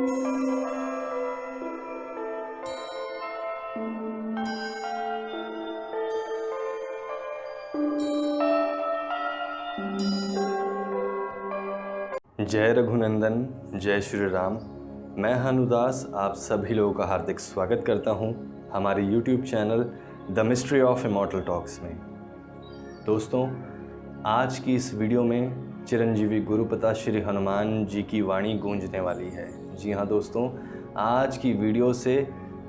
जय रघुनंदन, जय श्री राम। मैं हनुदास आप सभी लोगों का हार्दिक स्वागत करता हूं हमारे YouTube channel the mystery of immortal talks में। दोस्तों, आज की इस वीडियो में चिरंजीवी गुरुपिता श्री हनुमान जी की वाणी गूंजने वाली है। जी हाँ दोस्तों, आज की वीडियो से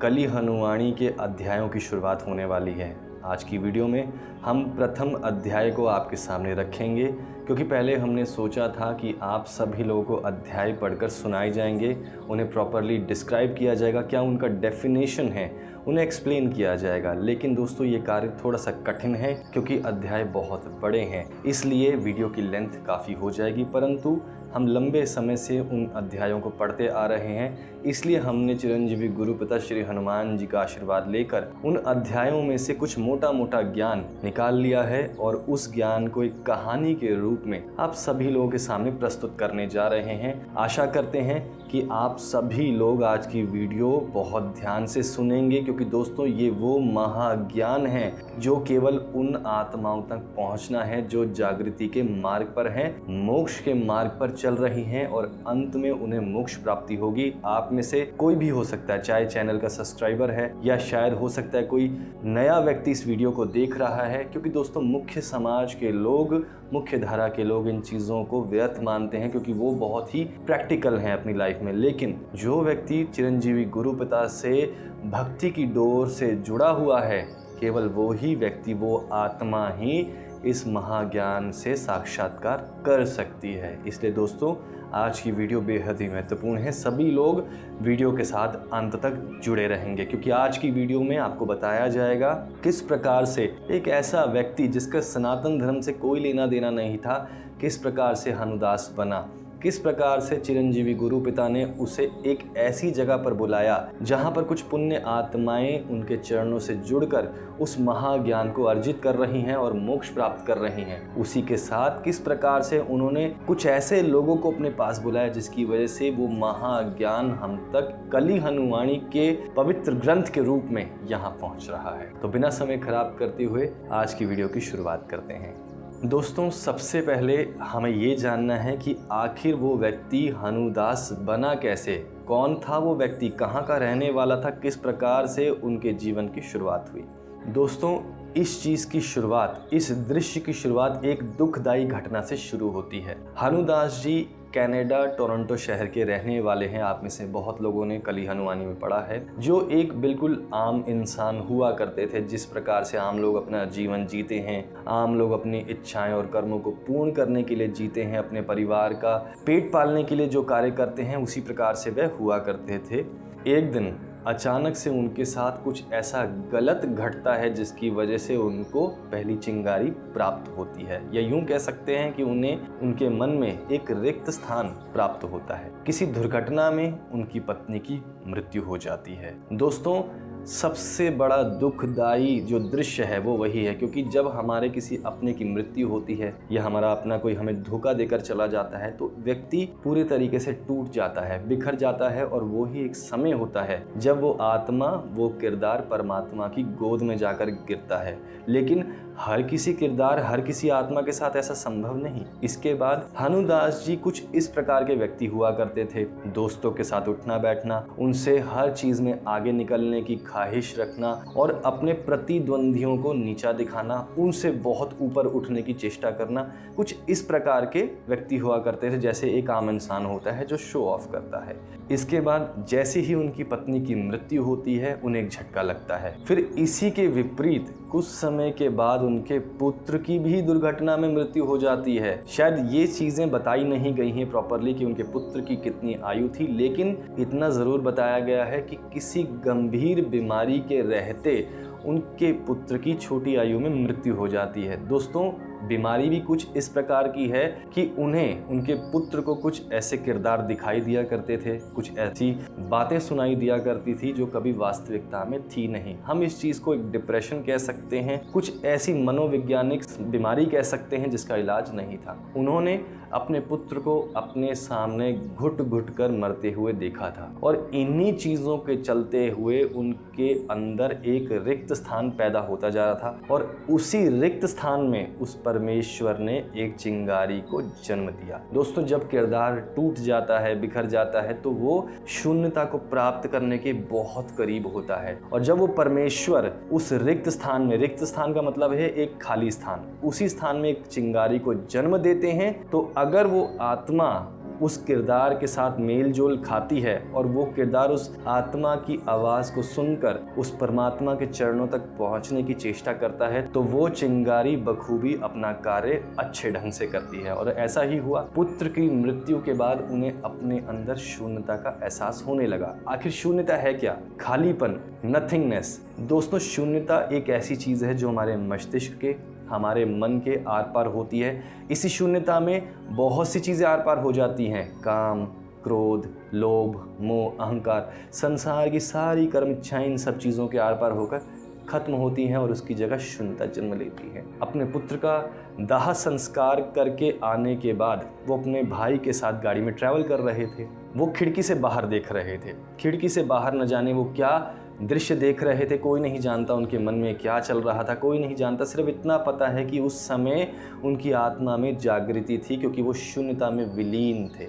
कली हनुवाणी के अध्यायों की शुरुआत होने वाली है। आज की वीडियो में हम प्रथम अध्याय को आपके सामने रखेंगे, क्योंकि पहले हमने सोचा था कि आप सभी लोगों को अध्याय पढ़कर सुनाए जाएंगे, उन्हें प्रॉपरली डिस्क्राइब किया जाएगा, क्या उनका डेफिनेशन है उन्हें एक्सप्लेन किया जाएगा। लेकिन दोस्तों, ये कार्य थोड़ा सा कठिन है क्योंकि अध्याय बहुत बड़े हैं, इसलिए वीडियो की लेंथ काफ़ी हो जाएगी। परंतु हम लंबे समय से उन अध्यायों को पढ़ते आ रहे हैं, इसलिए हमने चिरंजीवी गुरुपिता श्री हनुमान जी का आशीर्वाद लेकर उन अध्यायों में से कुछ मोटा मोटा ज्ञान निकाल लिया है और उस ज्ञान को एक कहानी के रूप में आप सभी लोगों के सामने प्रस्तुत करने जा रहे हैं। आशा करते हैं कि आप सभी लोग आज की वीडियो बहुत ध्यान से सुनेंगे, क्योंकि दोस्तों ये वो महाज्ञान है जो केवल उन आत्माओं तक पहुंचना है जो जागृति के मार्ग पर हैं, मोक्ष के मार्ग पर चल रही हैं और अंत में उन्हें मोक्ष प्राप्ति होगी। आप में से कोई भी हो सकता है, चाहे चैनल का सब्सक्राइबर है या शायद हो सकता है कोई नया व्यक्ति इस वीडियो को देख रहा है, क्योंकि दोस्तों मुख्य समाज के लोग, मुख्य धारा के लोग इन चीज़ों को व्यर्थ मानते हैं क्योंकि वो बहुत ही प्रैक्टिकल हैं अपनी लाइफ में। लेकिन जो व्यक्ति चिरंजीवी गुरुपिता से भक्ति की डोर से जुड़ा हुआ है, केवल वो ही व्यक्ति, वो आत्मा ही इस महाज्ञान से साक्षात्कार कर सकती है। इसलिए दोस्तों, आज की वीडियो बेहद ही महत्वपूर्ण है। सभी लोग वीडियो के साथ अंत तक जुड़े रहेंगे, क्योंकि आज की वीडियो में आपको बताया जाएगा किस प्रकार से एक ऐसा व्यक्ति जिसका सनातन धर्म से कोई लेना देना नहीं था, किस प्रकार से हनुदास बना, किस प्रकार से चिरंजीवी गुरुपिता ने उसे एक ऐसी जगह पर बुलाया जहां पर कुछ पुण्य आत्माएं उनके चरणों से जुड़कर उस महाज्ञान को अर्जित कर रही हैं और मोक्ष प्राप्त कर रही हैं। उसी के साथ किस प्रकार से उन्होंने कुछ ऐसे लोगों को अपने पास बुलाया जिसकी वजह से वो महाज्ञान हम तक कली हनुवाणी के पवित्र ग्रंथ के रूप में यहाँ पहुँच रहा है। तो बिना समय खराब करते हुए आज की वीडियो की शुरुआत करते हैं। दोस्तों, सबसे पहले हमें ये जानना है कि आखिर वो व्यक्ति हनुदास बना कैसे, कौन था वो व्यक्ति, कहाँ का रहने वाला था, किस प्रकार से उनके जीवन की शुरुआत हुई। दोस्तों, इस चीज़ की शुरुआत, इस दृश्य की शुरुआत एक दुखदायी घटना से शुरू होती है। हनुदास जी कनाडा टोरंटो शहर के रहने वाले हैं। आप में से बहुत लोगों ने कली हनुवाणी में पढ़ा है। जो एक बिल्कुल आम इंसान हुआ करते थे, जिस प्रकार से आम लोग अपना जीवन जीते हैं, आम लोग अपनी इच्छाएं और कर्मों को पूर्ण करने के लिए जीते हैं, अपने परिवार का पेट पालने के लिए जो कार्य करते हैं, उसी प्रकार से वह हुआ करते थे। एक दिन अचानक से उनके साथ कुछ ऐसा गलत घटता है जिसकी वजह से उनको पहली चिंगारी प्राप्त होती है, या यूं कह सकते हैं कि उन्हें उनके मन में एक रिक्त स्थान प्राप्त होता है। किसी दुर्घटना में उनकी पत्नी की मृत्यु हो जाती है। दोस्तों, सबसे बड़ा दुखदाई जो दृश्य है वो वही है, क्योंकि जब हमारे किसी अपने की मृत्यु होती है या हमारा अपना कोई हमें धोखा देकर चला जाता है तो व्यक्ति पूरे तरीके से टूट जाता है, बिखर जाता है, और वो ही एक समय होता है जब वो आत्मा, वो किरदार परमात्मा की गोद में जाकर गिरता है। लेकिन हर किसी किरदार, हर किसी आत्मा के साथ ऐसा संभव नहीं। इसके बाद हनुदास जी कुछ इस प्रकार के व्यक्ति हुआ करते थे। दोस्तों के साथ उठना बैठना, उनसे हर चीज़ में आगे निकलने की ख्वाहिश रखना और अपने प्रतिद्वंदियों को नीचा दिखाना, उनसे बहुत ऊपर उठने की चेष्टा करना, कुछ इस प्रकार के व्यक्ति हुआ करते थे जैसे एक आम इंसान होता है जो शो ऑफ करता है। इसके बाद जैसे ही उनकी पत्नी की मृत्यु होती है, उन्हें एक झटका लगता है। फिर इसी के विपरीत कुछ समय के बाद उनके पुत्र की भी दुर्घटना में मृत्यु हो जाती है। शायद ये चीज़ें बताई नहीं गई हैं प्रॉपरली कि उनके पुत्र की कितनी आयु थी, लेकिन इतना ज़रूर बताया गया है कि किसी गंभीर बीमारी के रहते उनके पुत्र की छोटी आयु में मृत्यु हो जाती है। दोस्तों, बीमारी भी कुछ इस प्रकार की है कि उन्हें, उनके पुत्र को कुछ ऐसे किरदार दिखाई दिया करते थे, कुछ ऐसी बातें सुनाई दिया करती थी जो कभी वास्तविकता में थी नहीं। हम इस चीज़ को एक डिप्रेशन कह सकते हैं, कुछ ऐसी मनोवैज्ञानिक बीमारी कह सकते हैं जिसका इलाज नहीं था। उन्होंने अपने पुत्र को अपने सामने घुट घुट कर मरते हुए देखा था और इन्हीं चीज़ों के चलते हुए उनके अंदर एक रिक्त स्थान पैदा होता जा रहा था और उसी रिक्त स्थान में उस परमेश्वर ने एक चिंगारी को जन्म दिया। दोस्तों, जब किरदार टूट जाता है, बिखर जाता है, तो वो शून्यता को प्राप्त करने के बहुत करीब होता है और जब वो परमेश्वर उस रिक्त स्थान में, रिक्त स्थान का मतलब है एक खाली स्थान, उसी स्थान में एक चिंगारी को जन्म देते हैं, तो अगर वो आत्मा उस किरदार के साथ मेल जोल खाती है और वो किरदार उस आत्मा की आवाज़ को सुनकर उस परमात्मा के चरणों तक पहुंचने की चेष्टा करता है, तो वो चिंगारी बखूबी अपना कार्य अच्छे ढंग से करती है। और ऐसा ही हुआ। पुत्र की मृत्यु के बाद उन्हें अपने अंदर शून्यता का एहसास होने लगा। आखिर शून्यता है क्या? खालीपन, नथिंगनेस। दोस्तों, शून्यता एक ऐसी चीज़ है जो हमारे मस्तिष्क के, हमारे मन के आर पार होती है। इसी शून्यता में बहुत सी चीज़ें आर पार हो जाती हैं। काम, क्रोध, लोभ, मोह, अहंकार, संसार की सारी कर्म इच्छाएं इन सब चीज़ों के आर पार होकर खत्म होती हैं और उसकी जगह शून्यता जन्म लेती है। अपने पुत्र का दाह संस्कार करके आने के बाद वो अपने भाई के साथ गाड़ी में ट्रैवल कर रहे थे। वो खिड़की से बाहर देख रहे थे। खिड़की से बाहर न जाने वो क्या दृश्य देख रहे थे, कोई नहीं जानता। उनके मन में क्या चल रहा था कोई नहीं जानता। सिर्फ इतना पता है कि उस समय उनकी आत्मा में जागृति थी, क्योंकि वो शून्यता में विलीन थे।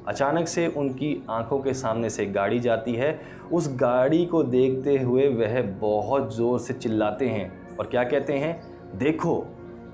अचानक से उनकी आंखों के सामने से गाड़ी जाती है। उस गाड़ी को देखते हुए वह बहुत ज़ोर से चिल्लाते हैं और क्या कहते हैं? देखो,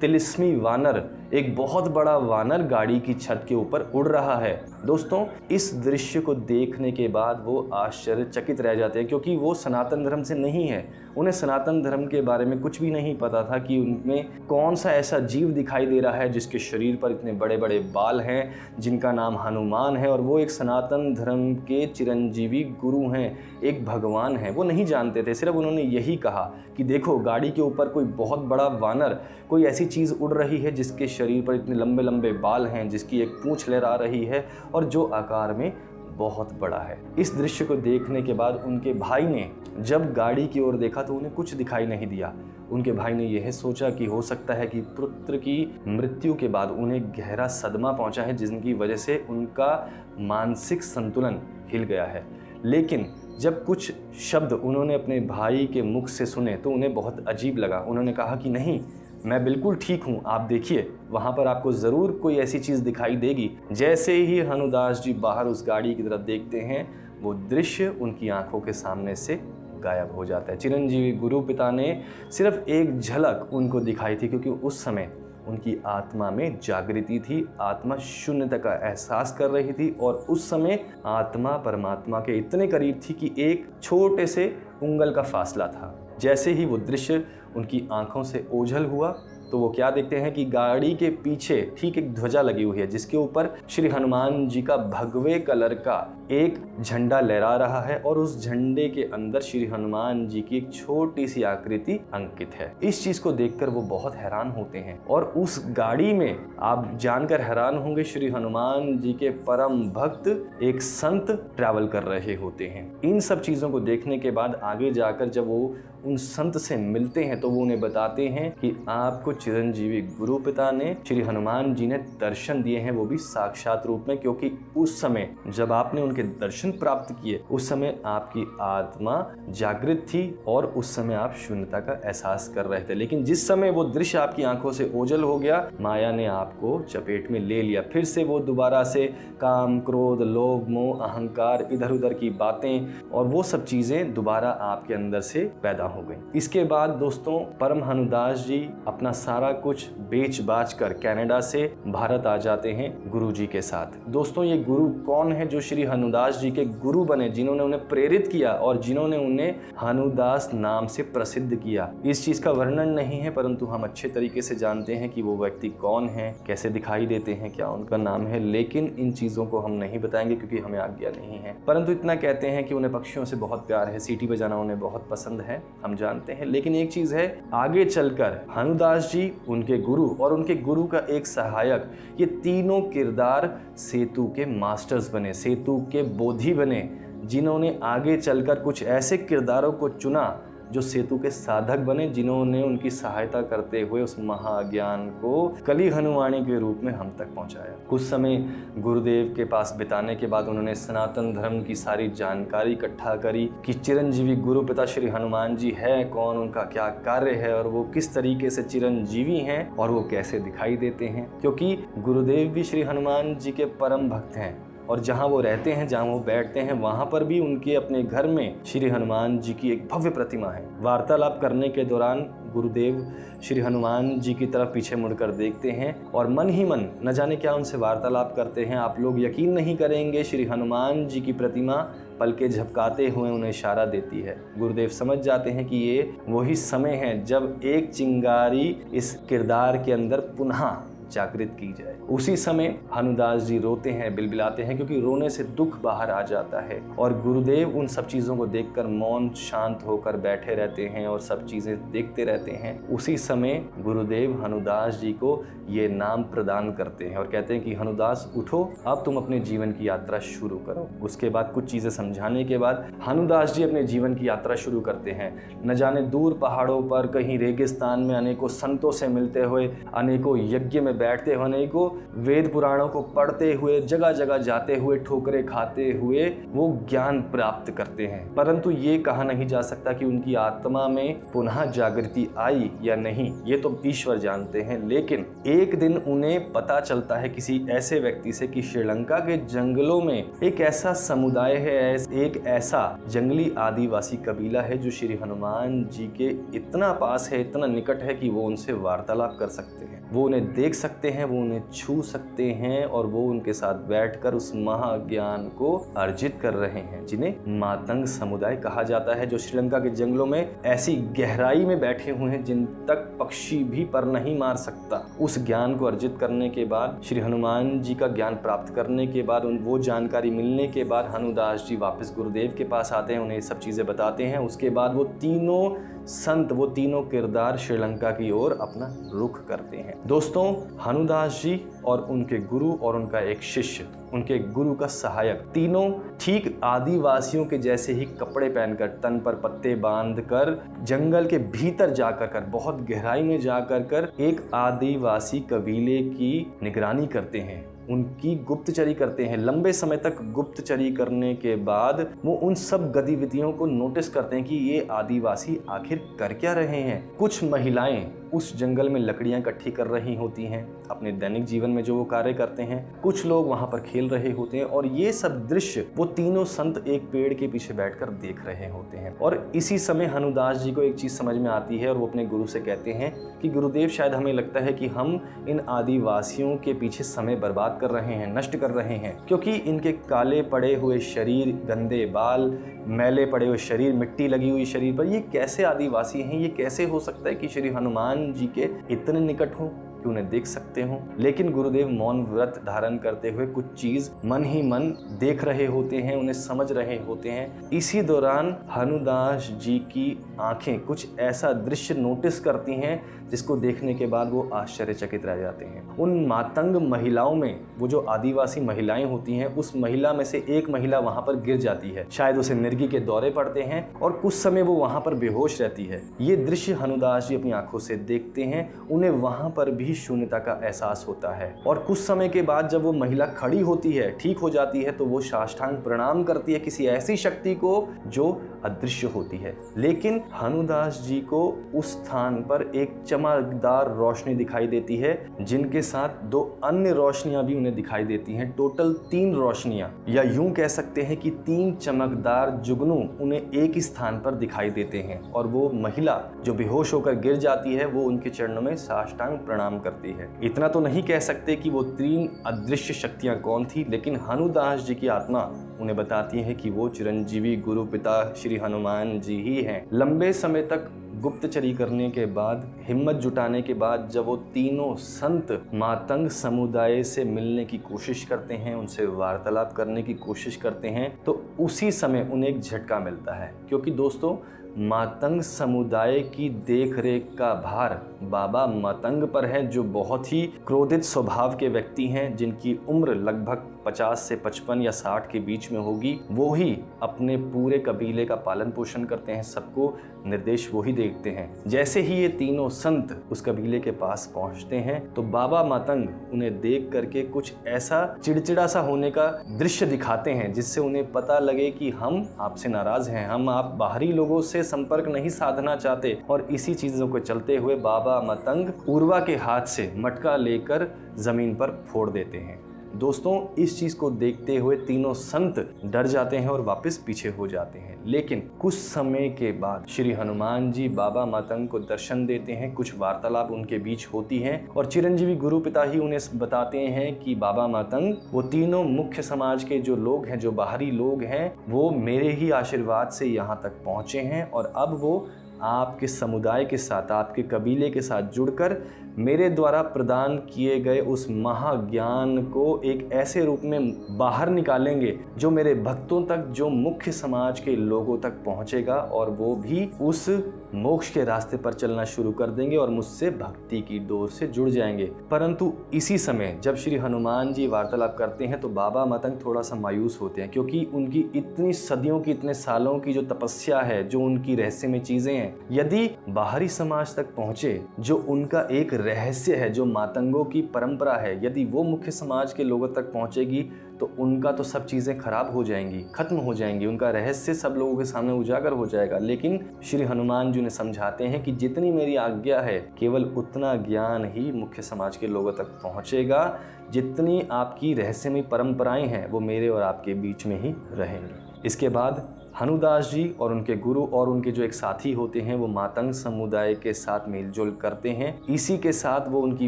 तिलिस्मी वानर, एक बहुत बड़ा वानर गाड़ी की छत के ऊपर उड़ रहा है। दोस्तों, इस दृश्य को देखने के बाद वो आश्चर्यचकित रह जाते हैं, क्योंकि वो सनातन धर्म से नहीं है। उन्हें सनातन धर्म के बारे में कुछ भी नहीं पता था कि उनमें कौन सा ऐसा जीव दिखाई दे रहा है जिसके शरीर पर इतने बड़े बड़े बाल हैं, जिनका नाम हनुमान है और वो एक सनातन धर्म के चिरंजीवी गुरु हैं, एक भगवान हैं। वो नहीं जानते थे। सिर्फ उन्होंने यही कहा कि देखो, गाड़ी के ऊपर कोई बहुत बड़ा वानर, कोई ऐसी चीज़ उड़ रही है जिसके शरीर पर इतने लंबे लंबे बाल हैं, जिसकी एक पूंछ लहरा रही है और जो आकार में बहुत बड़ा है। इस दृश्य को देखने के बाद उनके भाई ने जब गाड़ी की ओर देखा तो उन्हें कुछ दिखाई नहीं दिया। उनके भाई ने यह सोचा कि हो सकता है कि पुत्र की मृत्यु के बाद उन्हें गहरा सदमा पहुंचा है, जिसकी वजह से उनका मानसिक संतुलन हिल गया है। लेकिन जब कुछ शब्द उन्होंने अपने भाई के मुख से सुने तो उन्हें बहुत अजीब लगा। उन्होंने कहा कि नहीं, मैं बिल्कुल ठीक हूँ, आप देखिए, वहाँ पर आपको ज़रूर कोई ऐसी चीज़ दिखाई देगी। जैसे ही हनुदास जी बाहर उस गाड़ी की तरफ देखते हैं, वो दृश्य उनकी आंखों के सामने से गायब हो जाता है। चिरंजीवी गुरु पिता ने सिर्फ एक झलक उनको दिखाई थी, क्योंकि उस समय उनकी आत्मा में जागृति थी। आत्मा शून्यता का एहसास कर रही थी और उस समय आत्मा परमात्मा के इतने करीब थी कि एक छोटे से उंगल का फासला था। जैसे ही वो दृश्य उनकी आंखों से ओझल हुआ तो वो क्या देखते हैं कि गाड़ी के पीछे ठीक एक ध्वजा लगी हुई है, जिसके ऊपर श्री हनुमान जी का भगवे कलर का एक झंडा लहरा रहा है और उस झंडे के अंदर श्री हनुमान जी की एक छोटी सी आकृति अंकित है। इस चीज को देखकर वो बहुत हैरान होते हैं और उस गाड़ी में आप जानकर हैरान होंगे, श्री हनुमान जी के परम भक्त एक संत ट्रैवल कर रहे होते हैं। इन सब चीजों को देखने के बाद आगे जाकर जब वो उन संत से मिलते हैं तो वो उन्हें बताते हैं कि आपको चिरंजीवी गुरु पिता ने, श्री हनुमान जी ने दर्शन दिए हैं, वो भी साक्षात रूप में, क्योंकि उस समय जब आपने उनके दर्शन प्राप्त किए उस समय आपकी आत्मा जागृत थी और उस समय आप शून्यता का एहसास कर रहे थे। लेकिन जिस समय वो दृश्य आपकी आंखों से ओझल हो गया, माया ने आपको चपेट में ले लिया। फिर से वो दोबारा से काम, क्रोध, लोभ, मोह, अहंकार, इधर उधर की बातें और वो सब चीजें दोबारा आपके अंदर से पैदा हो गई। इसके बाद दोस्तों, परम हनुदास जी अपना सारा कुछ बेच बाच कर कनाडा से भारत आ जाते हैं गुरुजी के साथ। दोस्तों, ये गुरु कौन है जो श्री हनुदास जी के गुरु बने, जिन्होंने उन्हें प्रेरित किया और जिन्होंने उन्हें हनुदास नाम से प्रसिद्ध किया? इस चीज का वर्णन नहीं है, परंतु हम अच्छे तरीके से जानते हैं कि वो व्यक्ति कौन है, कैसे दिखाई देते हैं, क्या उनका नाम है। लेकिन इन चीजों को हम नहीं बताएंगे क्योंकि हमें आज्ञा नहीं है। परंतु इतना कहते हैं कि उन्हें पक्षियों से बहुत प्यार है, सीटी बजाना उन्हें बहुत पसंद है, हम जानते हैं। लेकिन एक चीज है, आगे चलकर हनुदास जी, उनके गुरु और उनके गुरु का एक सहायक, ये तीनों किरदार सेतु के मास्टर्स बने, सेतु के बोधि बने, जिन्होंने आगे चलकर कुछ ऐसे किरदारों को चुना जो सेतु के साधक बने, जिन्होंने उनकी सहायता करते हुए उस महाज्ञान को कली हनुवाणी के रूप में हम तक पहुंचाया। कुछ समय गुरुदेव के पास बिताने के बाद उन्होंने सनातन धर्म की सारी जानकारी इकट्ठा करी कि चिरंजीवी गुरु पिता श्री हनुमान जी है कौन, उनका क्या कार्य है और वो किस तरीके से चिरंजीवी हैं और वो कैसे दिखाई देते हैं। क्योंकि गुरुदेव भी श्री हनुमान जी के परम भक्त हैं और जहाँ वो रहते हैं, जहाँ वो बैठते हैं, वहाँ पर भी उनके अपने घर में श्री हनुमान जी की एक भव्य प्रतिमा है। वार्तालाप करने के दौरान गुरुदेव श्री हनुमान जी की तरफ पीछे मुड़कर देखते हैं और मन ही मन न जाने क्या उनसे वार्तालाप करते हैं। आप लोग यकीन नहीं करेंगे, श्री हनुमान जी की प्रतिमा पलके झपकाते हुए उन्हें इशारा देती है। गुरुदेव समझ जाते हैं कि ये वही समय है जब एक चिंगारी इस किरदार के अंदर पुनः जागृत की जाए। उसी समय हनुदास जी रोते हैं, बिलबिलाते हैं, क्योंकि रोने से दुख बाहर आ जाता है और गुरुदेव उन सब चीज़ों को देखकर मौन शांत होकर बैठे रहते हैं और सब चीज़ें देखते रहते हैं। उसी समय गुरुदेव हनुदास जी को ये नाम प्रदान करते हैं और कहते हैं कि हनुदास उठो, अब तुम अपने जीवन की यात्रा शुरू करो। उसके बाद कुछ चीज़ें समझाने के बाद हनुदास जी अपने जीवन की यात्रा शुरू करते हैं। न जाने दूर पहाड़ों पर, कहीं रेगिस्तान में अनेकों संतों से मिलते हुए, अनेकों यज्ञ में बैठते हुए, अनेकों वेद पुराणों को पढ़ते हुए, जगह जगह जाते हुए, ठोकरें खाते हुए वो ज्ञान प्राप्त करते हैं। परंतु ये कहा नहीं जा सकता कि उनकी आत्मा में पुनः जागृति आई या नहीं, ये तो ईश्वर जानते हैं। लेकिन एक दिन उन्हें पता चलता है किसी ऐसे व्यक्ति से कि श्रीलंका के जंगलों में एक ऐसा समुदाय है, एक ऐसा जंगली आदिवासी कबीला है जो श्री हनुमान जी के इतना पास है, इतना निकट है कि वो उनसे वार्तालाप कर सकते हैं, वो उन्हें देख सकते हैं, वो उन्हें छू सकते हैं और वो उनके साथ बैठकर उस महाज्ञान को अर्जित कर रहे हैं, जिन्हें मातंग समुदाय कहा जाता है, जो श्रीलंका के जंगलों में ऐसी गहराई में बैठे हुए हैं जिन तक पक्षी भी पर नहीं मार सकता। उस ज्ञान को अर्जित करने के बाद, श्री हनुमान जी का ज्ञान प्राप्त करने के बाद, वो जानकारी मिलने के बाद हनुदास जी वापस गुरुदेव के पास आते हैं, उन्हें सब चीज़ें बताते हैं। उसके बाद वो तीनों संत, वो तीनों किरदार श्रीलंका की ओर अपना रुख करते हैं। दोस्तों, हनुदास जी और उनके गुरु और उनका एक शिष्य, उनके गुरु का सहायक, तीनों ठीक आदिवासियों के जैसे ही कपड़े पहनकर, तन पर पत्ते बांधकर, जंगल के भीतर जाकर बहुत गहराई में जाकर एक आदिवासी कबीले की निगरानी करते हैं, उनकी गुप्तचरी करते हैं। लंबे समय तक गुप्तचरी करने के बाद वो उन सब गतिविधियों को नोटिस करते हैं कि ये आदिवासी आखिर कर क्या रहे हैं। कुछ महिलाएं उस जंगल में लकड़ियां इकट्ठी कर रही होती हैं अपने दैनिक जीवन में जो वो कार्य करते हैं, कुछ लोग वहां पर खेल रहे होते हैं और ये सब दृश्य वो तीनों संत एक पेड़ के पीछे बैठकर देख रहे होते हैं। और इसी समय हनुदास जी को एक चीज समझ में आती है और वो अपने गुरु से कहते हैं कि गुरुदेव, शायद हमें लगता है कि हम इन आदिवासियों के पीछे समय बर्बाद कर रहे हैं, नष्ट कर रहे हैं, क्योंकि इनके काले पड़े हुए शरीर, गंदे बाल, मैले पड़े हुए शरीर, मिट्टी लगी हुई शरीर पर ये कैसे आदिवासी हैं, ये कैसे हो सकता है कि श्री हनुमान जी के इतने निकट हो कि उन्हें देख सकते हो। लेकिन गुरुदेव मौन व्रत धारण करते हुए कुछ चीज मन ही मन देख रहे होते हैं, उन्हें समझ रहे होते हैं। इसी दौरान हनुदास जी की आंखें कुछ ऐसा दृश्य नोटिस करती हैं जिसको देखने के बाद वो आश्चर्यचकित रह जाते हैं। उन मातंग महिलाओं में, वो जो आदिवासी महिलाएं होती हैं, उस महिला में से एक महिला वहां पर गिर जाती है, शायद उसे मिर्गी के दौरे पड़ते हैं और कुछ समय वो वहां पर बेहोश रहती है। ये दृश्य हनुदास जी अपनी आंखों से देखते हैं, उन्हें वहां पर भी शून्यता का एहसास होता है। और कुछ समय के बाद जब वो महिला खड़ी होती है, ठीक हो जाती है, तो वो साष्टांग प्रणाम करती है किसी ऐसी शक्ति को जो अदृश्य होती है। लेकिन हनुदास जी को उस स्थान पर एक चमकदार रोशनी दिखाई देती है, जिनके साथ दो अन्य रोशनियां भी उन्हें दिखाई देती हैं। टोटल 3 रोशनियां, या यूं कह सकते हैं कि 3 चमकदार जुगनू उन्हें एक ही स्थान पर दिखाई देते हैं। और वो महिला जो बेहोश होकर गिर जाती है, वो उनके चरणों में साष्टांग प्रणाम करती है। इतना तो नहीं कह सकते कि वो 3 अदृश्य शक्तियां कौन थी, लेकिन हनुदास जी की आत्मा उन्हें बताती है कि वो चिरंजीवी गुरु पिता श्री हनुमान जी ही हैं। लंबे समय तक गुप्तचरी करने के बाद, हिम्मत जुटाने के बाद, जब वो तीनों संत मातंग समुदाय से मिलने की कोशिश करते हैं, उनसे वार्तालाप करने की कोशिश करते हैं, तो उसी समय उन्हें एक झटका मिलता है। क्योंकि दोस्तों, मातंग समुदाय की देखरेख का भार बाबा मतंग पर है, जो बहुत ही क्रोधित स्वभाव के व्यक्ति हैं, जिनकी उम्र लगभग 50 से 55 या 60 के बीच में होगी। वो ही अपने पूरे कबीले का पालन पोषण करते हैं, सबको निर्देश वो ही देखते हैं। जैसे ही ये तीनों संत उस कबीले के पास पहुंचते हैं तो बाबा मतंग उन्हें देख करके कुछ ऐसा चिड़चिड़ा सा होने का दृश्य दिखाते हैं, जिससे उन्हें पता लगे कि हम आपसे नाराज हैं, हम आप बाहरी लोगों से संपर्क नहीं साधना चाहते। और इसी चीजों को चलते हुए बाबा मतंग उर्वा के हाथ से मटका लेकर जमीन पर फोड़ देते हैं। दोस्तों, इस चीज को देखते हुए तीनों संत डर जाते हैं और वापस पीछे हो जाते हैं। लेकिन कुछ समय के बाद श्री हनुमान जी बाबा मतंग को दर्शन देते हैं, कुछ वार्तालाप उनके बीच होती है और चिरंजीवी गुरु पिता ही उन्हें बताते हैं कि बाबा मतंग, वो तीनों मुख्य समाज के जो लोग हैं, जो बाहरी लोग हैं, वो मेरे ही आशीर्वाद से यहाँ तक पहुँचे हैं और अब वो आपके समुदाय के साथ, आपके कबीले के साथ जुड़कर मेरे द्वारा प्रदान किए गए उस महाज्ञान को एक ऐसे रूप में बाहर निकालेंगे जो मेरे भक्तों तक, जो मुख्य समाज के लोगों तक पहुंचेगा और वो भी उस मोक्ष के रास्ते पर चलना शुरू कर देंगे और मुझसे भक्ति की डोर से जुड़ जाएंगे। परंतु इसी समय जब श्री हनुमान जी वार्तालाप करते हैं तो बाबा मतंग थोड़ा सा मायूस होते हैं, क्योंकि उनकी इतनी सदियों की, इतने सालों की जो तपस्या है, जो उनकी रहस्यमय चीजें हैं, यदि बाहरी समाज तक पहुंचे, जो उनका एक रहस्य है, जो मातंगों की परंपरा है, यदि वो मुख्य समाज के लोगों तक पहुंचेगी तो उनका तो सब चीज़ें खराब हो जाएंगी, खत्म हो जाएंगी, उनका रहस्य सब लोगों के सामने उजागर हो जाएगा। लेकिन श्री हनुमान जी ने समझाते हैं कि जितनी मेरी आज्ञा है, केवल उतना ज्ञान ही मुख्य समाज के लोगों तक पहुंचेगा, जितनी आपकी रहस्यमय परंपराएं हैं वो मेरे और आपके बीच में ही रहेंगी। इसके बाद हनुदास जी और उनके गुरु और उनके जो एक साथी होते हैं वो मातंग समुदाय के साथ मेलजोल करते हैं। इसी के साथ वो उनकी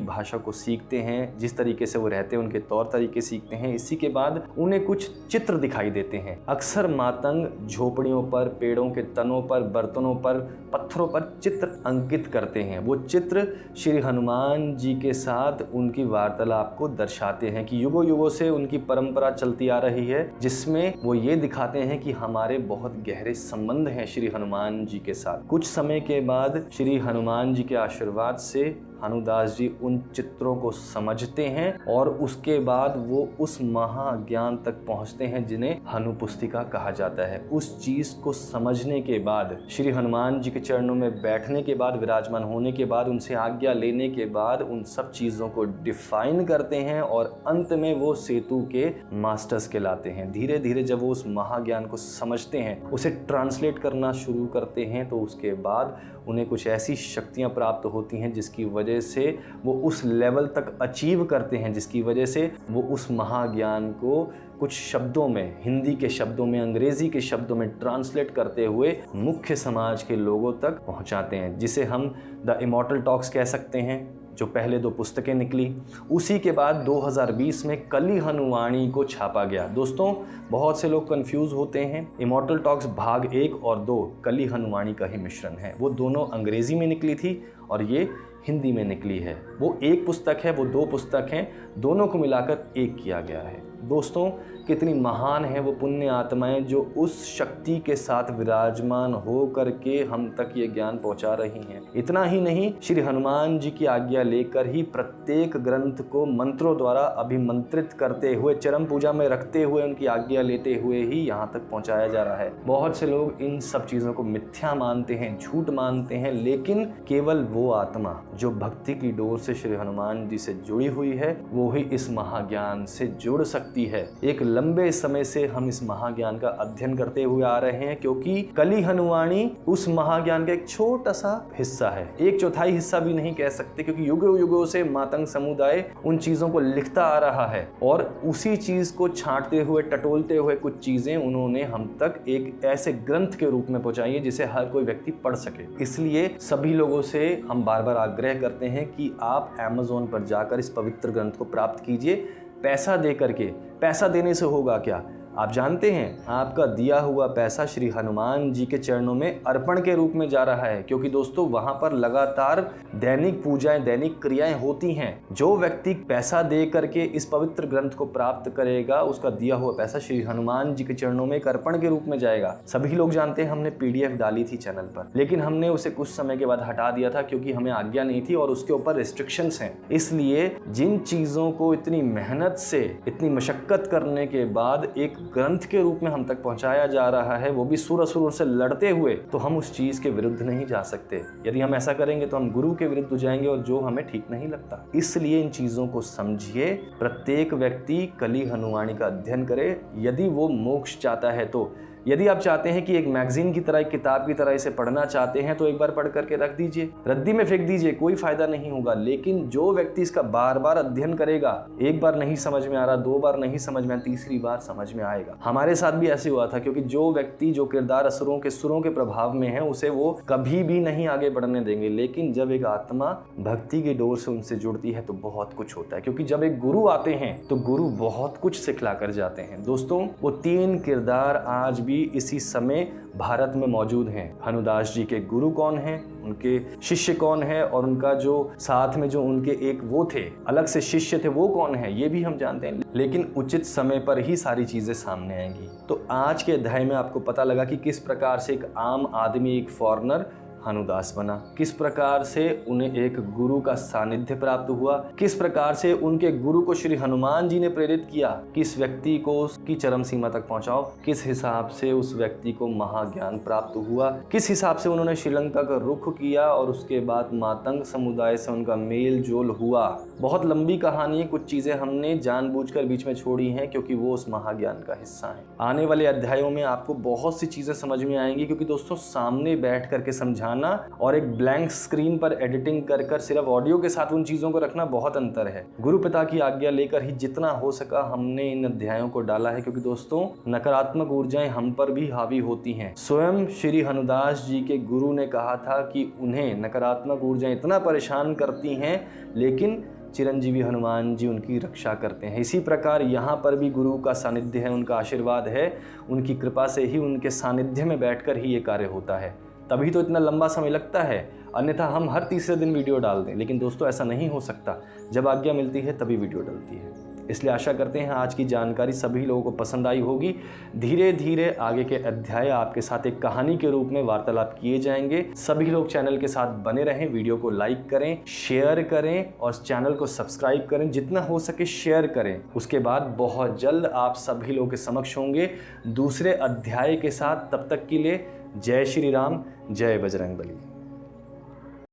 भाषा को सीखते हैं, जिस तरीके से वो रहते हैं उनके तौर तरीके सीखते हैं। इसी के बाद उन्हें कुछ चित्र दिखाई देते हैं। अक्सर मातंग झोपड़ियों पर, पेड़ों के तनों पर, बर्तनों पर, पत्थरों पर चित्र अंकित करते हैं। वो चित्र श्री हनुमान जी के साथ उनकी वार्तालाप को दर्शाते हैं कि युगों युगों से उनकी परंपरा चलती आ रही है, जिसमें वो ये दिखाते हैं कि हमारे बहुत गहरे संबंध हैं श्री हनुमान जी के साथ। कुछ समय के बाद श्री हनुमान जी के आशीर्वाद से हनुदास जी उन चित्रों को समझते हैं और उसके बाद वो उस महाज्ञान तक पहुंचते हैं जिन्हें हनुपुस्तिका कहा जाता है। उस चीज को समझने के बाद, श्री हनुमान जी के चरणों में बैठने के बाद, विराजमान होने के बाद, उनसे आज्ञा लेने के बाद उन सब चीजों को डिफाइन करते हैं और अंत में वो सेतु के मास्टर्स कहलाते हैं। धीरे धीरे जब वो उस महाज्ञान को समझते हैं, उसे ट्रांसलेट करना शुरू करते हैं, तो उसके बाद उन्हें कुछ ऐसी शक्तियां प्राप्त होती हैं जिसकी वजह से वो उस लेवल तक अचीव करते हैं, जिसकी वजह से वो उस महाज्ञान को कुछ शब्दों में, हिंदी के शब्दों में, अंग्रेजी के शब्दों में ट्रांसलेट करते हुए मुख्य समाज के लोगों तक पहुंचाते हैं, जिसे हम द इमॉर्टल टॉक्स कह सकते हैं। जो पहले 2 पुस्तकें निकली, उसी के बाद 2020 में कली हनुवाणी को छापा गया। दोस्तों, बहुत से लोग कंफ्यूज होते हैं। इमॉर्टल टॉक्स भाग 1 और 2 कली हनुवाणी का ही मिश्रण है। वो दोनों अंग्रेजी में निकली थी और ये हिंदी में निकली है। वो एक पुस्तक है, वो 2 पुस्तक हैं, दोनों को मिलाकर एक किया गया है। दोस्तों, कितनी महान है वो पुण्य आत्माएं जो उस शक्ति के साथ विराजमान हो करके हम तक ये ज्ञान पहुंचा रही हैं। इतना ही नहीं, श्री हनुमान जी की आज्ञा लेकर ही प्रत्येक ग्रंथ को मंत्रों द्वारा अभिमंत्रित करते हुए, चरम पूजा में रखते हुए, उनकी आज्ञा लेते हुए ही यहाँ तक पहुँचाया जा रहा है। बहुत से लोग इन सब चीज़ों को मिथ्या मानते हैं, झूठ मानते हैं, लेकिन केवल वो आत्मा जो भक्ति की डोर से श्री हनुमान जी से जुड़ी हुई है, वो ही इस महाज्ञान से जुड़ सकती है। एक लंबे समय से हम इस महाज्ञान का अध्ययन करते हुए आ रहे हैं, क्योंकि कली हनुवाणी उस महाज्ञान का एक छोटा सा हिस्सा है, 1/4 हिस्सा भी नहीं कह सकते, क्योंकि युगों युगों से मातंग समुदाय उन चीजों को लिखता आ रहा है और उसी चीज को छांटते हुए, टटोलते हुए कुछ चीजें उन्होंने हम तक एक ऐसे ग्रंथ के रूप में पहुंचाई है जिसे हर कोई व्यक्ति पढ़ सके। इसलिए सभी लोगों से हम बार बार आग्रह करते हैं कि आप Amazon पर जाकर इस पवित्र ग्रंथ को प्राप्त कीजिए, पैसा दे करके। पैसा देने से होगा क्या? आप जानते हैं आपका दिया हुआ पैसा श्री हनुमान जी के चरणों में अर्पण के रूप में जा रहा है, क्योंकि दोस्तों वहां पर लगातार दैनिक पूजाएं, दैनिक क्रियाएं होती हैं। जो व्यक्ति पैसा दे करके इस पवित्र ग्रंथ को प्राप्त करेगा, उसका दिया हुआ पैसा श्री हनुमान जी के चरणों में एक अर्पण के रूप में जाएगा। सभी लोग जानते हैं हमने PDF डाली थी चैनल पर, लेकिन हमने उसे कुछ समय के बाद हटा दिया था क्योंकि हमें आज्ञा नहीं थी और उसके ऊपर रिस्ट्रिक्शंस हैं। इसलिए जिन चीजों को इतनी मेहनत से, इतनी मशक्कत करने के बाद एक ग्रंथ के रूप में हम तक पहुंचाया जा रहा है, वो भी सुर असुरों से लड़ते हुए, तो हम उस चीज के विरुद्ध नहीं जा सकते। यदि हम ऐसा करेंगे तो हम गुरु के विरुद्ध जाएंगे और जो हमें ठीक नहीं लगता। इसलिए इन चीजों को समझिए। प्रत्येक व्यक्ति कली हनुमानी का अध्ययन करे यदि वो मोक्ष चाहता है तो। यदि आप चाहते हैं कि एक मैगजीन की तरह, एक किताब की तरह इसे पढ़ना चाहते हैं, तो एक बार पढ़ करके रख दीजिए, रद्दी में फेंक दीजिए, कोई फायदा नहीं होगा। लेकिन जो व्यक्ति इसका बार बार अध्ययन करेगा, एक बार नहीं समझ में आ रहा, 2 बार नहीं समझ में, तीसरी बार समझ में आएगा। हमारे साथ भी ऐसे हुआ था, क्योंकि जो व्यक्ति जो किरदार असुरों के, सुरों के प्रभाव में है, उसे वो कभी भी नहीं आगे बढ़ने देंगे। लेकिन जब एक आत्मा भक्ति की डोर से उनसे जुड़ती है तो बहुत कुछ होता है, क्योंकि जब एक गुरु आते हैं तो गुरु बहुत कुछ सिखला कर जाते हैं। दोस्तों, वो 3 किरदार आज भी इसी समय भारत में मौजूद हैं। हनुदास जी के गुरु कौन हैं, उनके शिष्य कौन है, और उनका जो साथ में जो उनके एक वो थे, अलग से शिष्य थे, वो कौन है, ये भी हम जानते हैं। लेकिन उचित समय पर ही सारी चीजें सामने आएंगी। तो आज के अध्याय में आपको पता लगा कि किस प्रकार से एक आम आदमी, एक फॉरेनर हनुदास बना, किस प्रकार से उन्हें एक गुरु का सानिध्य प्राप्त हुआ, किस प्रकार से उनके गुरु को श्री हनुमान जी ने प्रेरित किया कि इस व्यक्ति को उसकी चरम सीमा तक पहुंचाओ, किस हिसाब से उस व्यक्ति को महाज्ञान प्राप्त हुआ, किस हिसाब से उन्होंने श्रीलंका का रुख किया और उसके बाद मातंग समुदाय से उनका मेल जोल हुआ। बहुत लंबी कहानी है, कुछ चीजें हमने जानबूझकर बीच में छोड़ी हैं क्योंकि वो उस महाज्ञान का हिस्सा है। आने वाले अध्यायों में आपको बहुत सी चीजें समझ में आएंगी, क्योंकि दोस्तों सामने बैठ करके समझाना और एक ब्लैंक स्क्रीन पर एडिटिंग कर सिर्फ ऑडियो के साथ उन चीजों को रखना बहुत अंतर है। गुरु पिता की आज्ञा लेकर ही जितना हो सका हमने इन अध्यायों को डाला है, क्योंकि दोस्तों नकारात्मक ऊर्जाएं हम पर भी हावी होती हैं। स्वयं श्री हनुदास जी के गुरु ने कहा था कि उन्हें नकारात्मक ऊर्जाएं इतना परेशान करती हैं, लेकिन चिरंजीवी हनुमान जी उनकी रक्षा करते हैं। इसी प्रकार यहाँ पर भी गुरु का सानिध्य है, उनका आशीर्वाद है, उनकी कृपा से ही, उनके सानिध्य में बैठकर ही ये कार्य होता है। तभी तो इतना लंबा समय लगता है, अन्यथा हम हर तीसरे दिन वीडियो डाल दें। लेकिन दोस्तों ऐसा नहीं हो सकता, जब आज्ञा मिलती है तभी वीडियो डलती है। इसलिए आशा करते हैं आज की जानकारी सभी लोगों को पसंद आई होगी। धीरे धीरे आगे के अध्याय आपके साथ एक कहानी के रूप में वार्तालाप किए जाएंगे। सभी लोग चैनल के साथ बने रहें, वीडियो को लाइक करें, शेयर करें और चैनल को सब्सक्राइब करें, जितना हो सके शेयर करें। उसके बाद बहुत जल्द आप सभी लोगों के समक्ष होंगे दूसरे अध्याय के साथ। तब तक के लिए जय श्री राम, जय बजरंगबली।